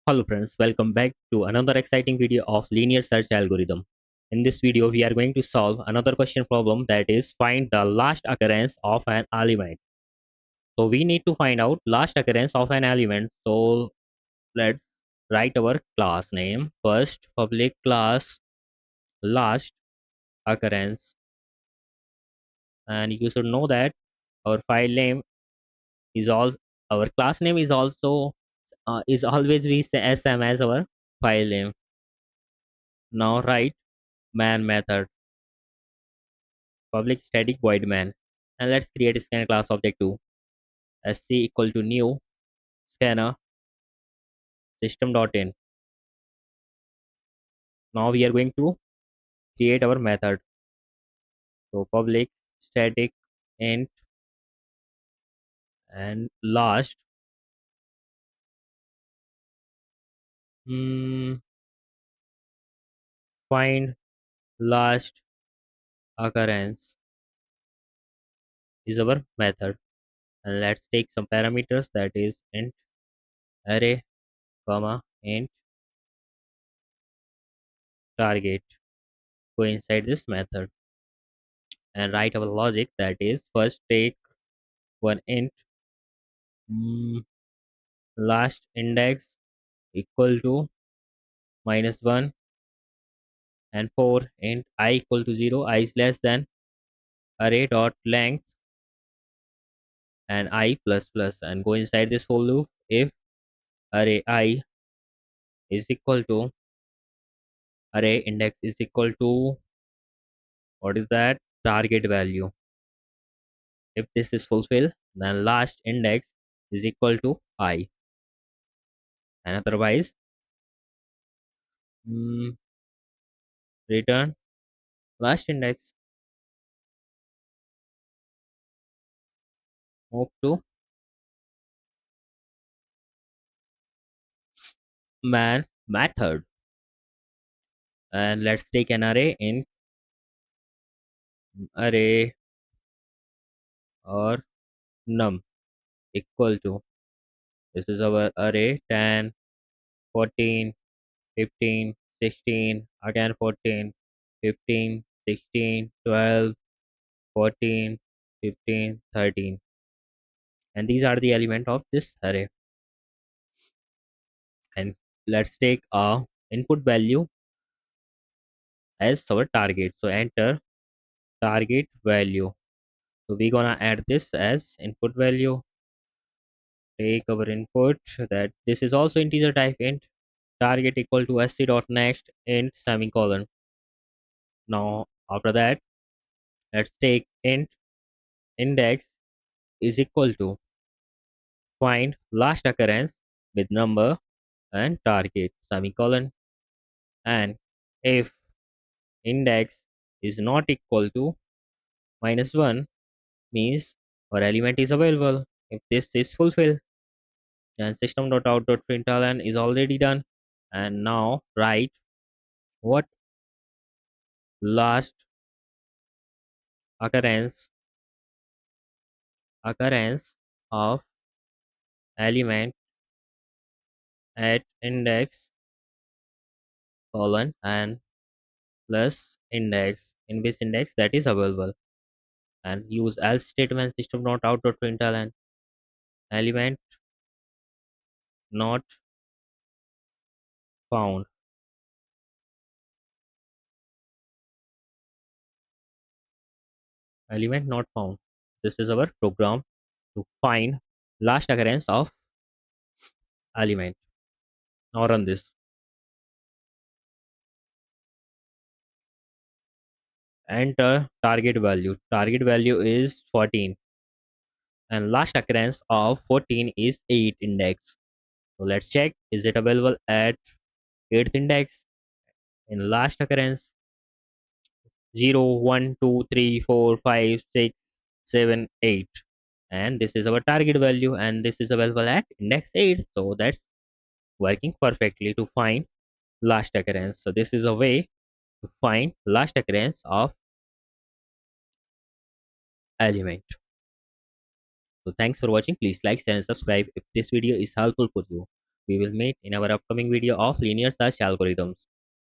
Hello friends, welcome back to another exciting video of linear search algorithm. In this video, we are going to solve another question problem, that is find the last occurrence of an element. So we need to find out last occurrence of an element. So let's write our class name first, public class last occurrence, and you should know that our file name is all our class name is also is always be same as our file name. Now write man method public static void main, and let's create a scanner class object to sc equal to new scanner system.in. Now we are going to create our method. So public static int and last hmm, find last occurrence is our method, and let's take some parameters, that is int array comma int target. Go inside this method and write our logic, that is first take one int mm, last index equal to -1 and 4 int I equal to 0, I is less than array dot length and I plus plus, and go inside this for loop if array I is equal to array index is equal to what is that target value. If this is fulfilled, then last index is equal to I, and otherwise mm, return last index. Move to man method, and let's take an array in array or num equal to, this is our array 10, 14, 15, 16, again 14, 15, 16, 12, 14, 15, 13, and these are the element of this array. And let's take a input value as our target, so enter target value. So we're gonna add this as input value. Take our input, that this is also integer type int target equal to sc dot next int semicolon. Now after that, let's take int index is equal to find last occurrence with number and target semicolon, and if index is not equal to -1 means our element is available. If this is fulfilled, then system.out.println is already done. And now write what last occurrence of element at index colon and plus index in which index that is available, and use else statement system.out.println element not found, element not found. This is our program to find last occurrence of element. Now run this. Enter target value. Target value is 14, and last occurrence of 14 is 8 index. So let's check, is it available at 8th index. In last occurrence, 0, 1, 2, 3, 4, 5, 6, 7, 8, and this is our target value, and this is available at index 8. So that's working perfectly to find last occurrence. So this is a way to find last occurrence of element. So thanks for watching. Please like, share and subscribe if this video is helpful for you. We will meet in our upcoming video of linear search algorithms.